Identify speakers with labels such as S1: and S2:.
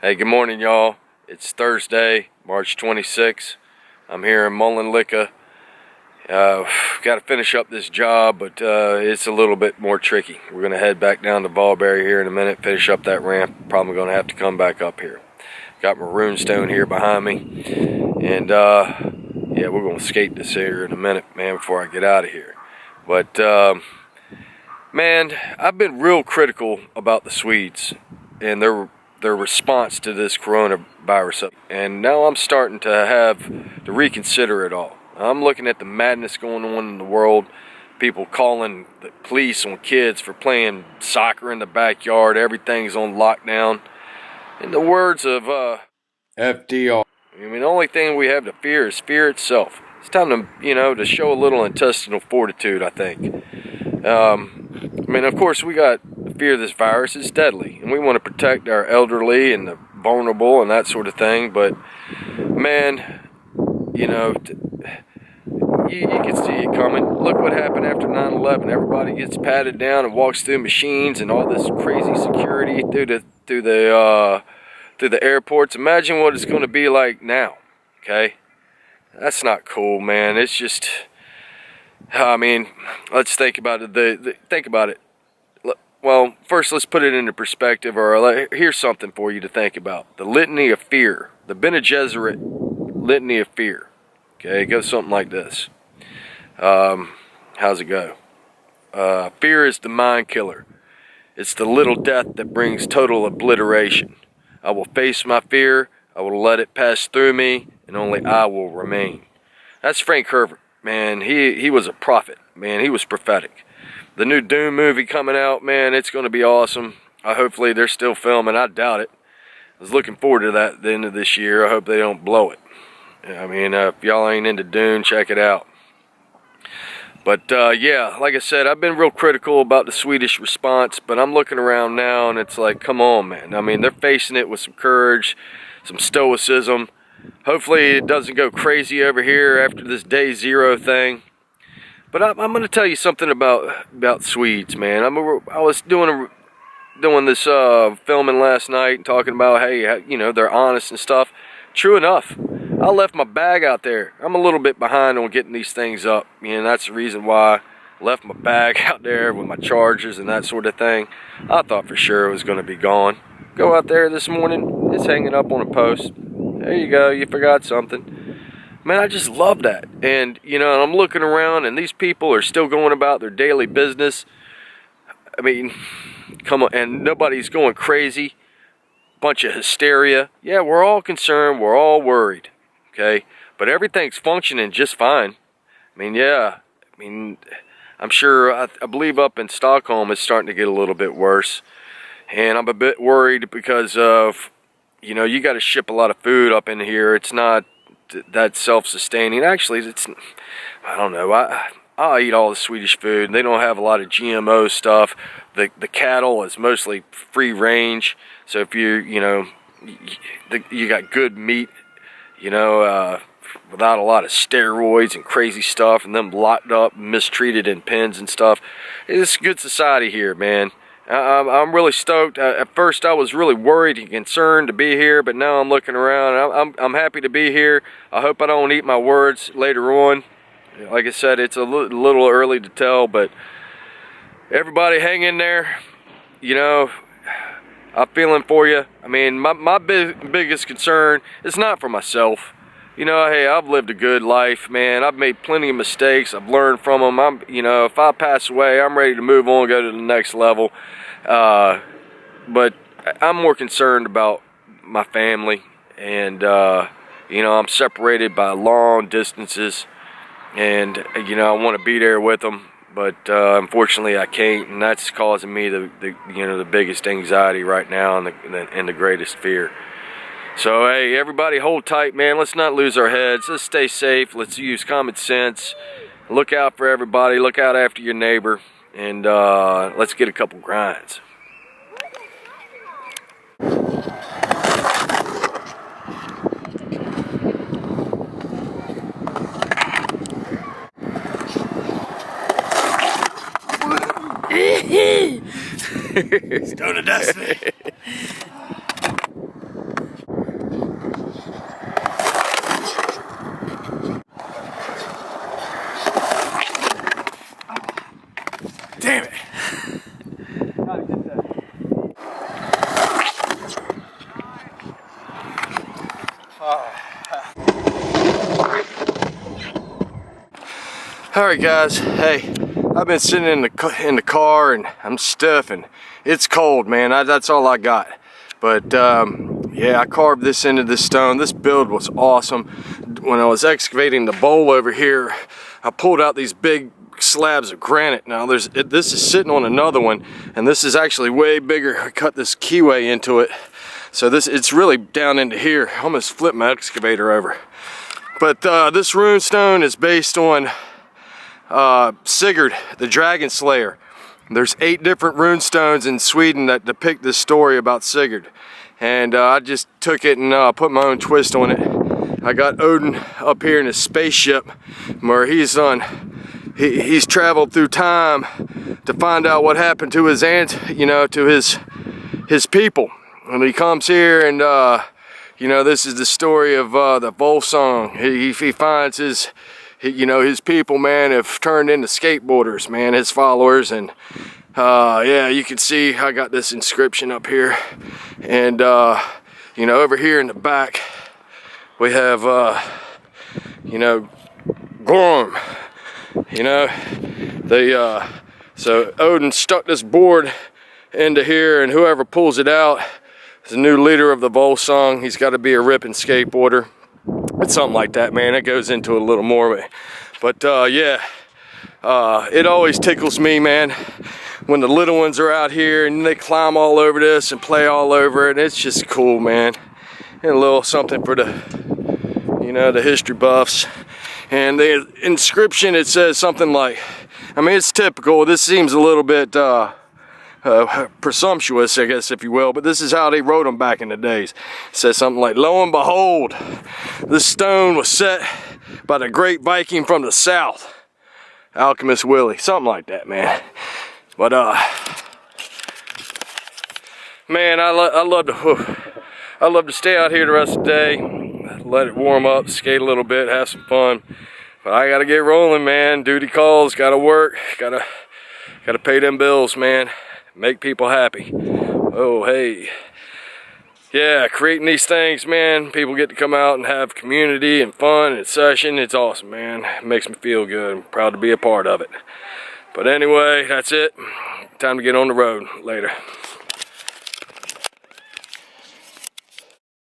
S1: Hey, good morning, y'all. It's Thursday, March 26th. I'm here in Mullinlicka. Got to finish up this job, but it's a little bit more tricky. We're going to head back down to Valberry here in a minute, finish up that ramp. Probably going to have to come back up here. Got my runestone here behind me. And, yeah, we're going to skate this here in a minute, man, before I get out of here. But, man, I've been real critical about the Swedes and their response to this coronavirus, and now I'm starting to reconsider it all. I'm looking at the madness going on in the world, people calling the police on kids for playing soccer in the backyard, everything's on lockdown. In the words of FDR, I mean, the only thing we have to fear is fear itself. It's time to, to show a little intestinal fortitude, I think. I mean, of course, we got fear this virus is deadly, and we want to protect our elderly and the vulnerable and that sort of thing, but man, you can see it coming. Look what happened after 9/11. Everybody gets patted down and walks through machines and all this crazy security through the airports. Imagine what it's going to be like now. Okay, that's not cool, man. It's just, I mean, let's think about it. Think about it. Well, first let's put it into perspective, or here's something for you to think about. The litany of fear, the Bene Gesserit litany of fear. Okay, it goes something like this. How's it go? Fear is the mind killer. It's the little death that brings total obliteration. I will face my fear, I will let it pass through me, and only I will remain. That's Frank Herbert, man. He was a prophet, man. He was prophetic. The new Doom movie coming out, man, it's going to be awesome. Hopefully they're still filming. I doubt it. I was looking forward to that at the end of this year. I hope they don't blow it. I mean, if y'all ain't into Doom, check it out. But, yeah, like I said, I've been real critical about the Swedish response, but I'm looking around now, and it's like, come on, man. I mean, they're facing it with some courage, some stoicism. Hopefully it doesn't go crazy over here after this day zero thing. But I'm going to tell you something about Swedes, man. I was doing this filming last night and talking about, hey, they're honest and stuff. True enough, I left my bag out there. I'm a little bit behind on getting these things up. That's the reason why I left my bag out there with my chargers and that sort of thing. I thought for sure it was going to be gone. Go out there this morning, it's hanging up on a post. There you go, you forgot something. Man, I just love that. And, I'm looking around and these people are still going about their daily business. I mean, come on, and nobody's going crazy. Bunch of hysteria. Yeah, we're all concerned, we're all worried. Okay? But everything's functioning just fine. I mean, yeah. I'm sure, I believe up in Stockholm it's starting to get a little bit worse. And I'm a bit worried because of, you got to ship a lot of food up in here. It's not that self-sustaining. Actually, I don't know. I eat all the Swedish food. They don't have a lot of GMO stuff. The cattle is mostly free range. So if you got good meat, without a lot of steroids and crazy stuff, and them locked up, mistreated in pens and stuff. It's a good society here, man. I'm really stoked. At first I was really worried and concerned to be here, but now I'm looking around. I'm happy to be here. I hope I don't eat my words later on. Like I said, it's a little early to tell, but everybody hang in there. I'm feeling for you. I mean, my biggest concern is not for myself. Hey, I've lived a good life, man. I've made plenty of mistakes. I've learned from them. If I pass away, I'm ready to move on, go to the next level. But I'm more concerned about my family, and I'm separated by long distances, and I want to be there with them, but unfortunately I can't, and that's causing me the biggest anxiety right now and the greatest fear. So, hey, everybody hold tight, man. Let's not lose our heads. Let's stay safe. Let's use common sense. Look out for everybody. Look out after your neighbor. And let's get a couple grinds.
S2: Stone of Destiny. Alright guys, hey, I've been sitting in the car and I'm stiff and it's cold, man. That's all I got. But yeah, I carved this into the stone. This build was awesome. When I was excavating the bowl over here, I pulled out these big slabs of granite. Now this is sitting on another one, and this is actually way bigger. I cut this keyway into it, so it's really down into here. I almost flipped my excavator over. But this runestone is based on Sigurd, the dragon slayer. There's 8 different runestones in Sweden that depict this story about Sigurd, and I just took it and put my own twist on it. I got Odin up here in his spaceship, where he's traveled through time to find out what happened to his to his people, and he comes here and this is the story of the Volsung. He finds his people, man, have turned into skateboarders, man, his followers. And yeah, you can see I got this inscription up here, and over here in the back we have Gorm. So Odin stuck this board into here, and whoever pulls it out is the new leader of the Volsung. He's got to be a ripping skateboarder. It's something like that, man. It goes into a little more, but yeah, it always tickles me, man, when the little ones are out here and they climb all over this and play all over it. It's just cool, man, and a little something for the the history buffs. And the inscription, it says something like, I mean, it's typical. This seems a little bit presumptuous, I guess, if you will, but this is how they wrote them back in the days. It says something like, lo and behold, this stone was set by the great Viking from the south, Alchemist Willie. Something like that, man. But man, I love to stay out here the rest of the day, let it warm up, skate a little bit, have some fun. But I gotta get rolling, man. Duty calls, gotta work, gotta pay them bills, man. Make people happy. Oh, hey. Yeah, creating these things, man. People get to come out and have community and fun and session. It's awesome, man. It makes me feel good. I'm proud to be a part of it. But anyway, that's it. Time to get on the road. Later.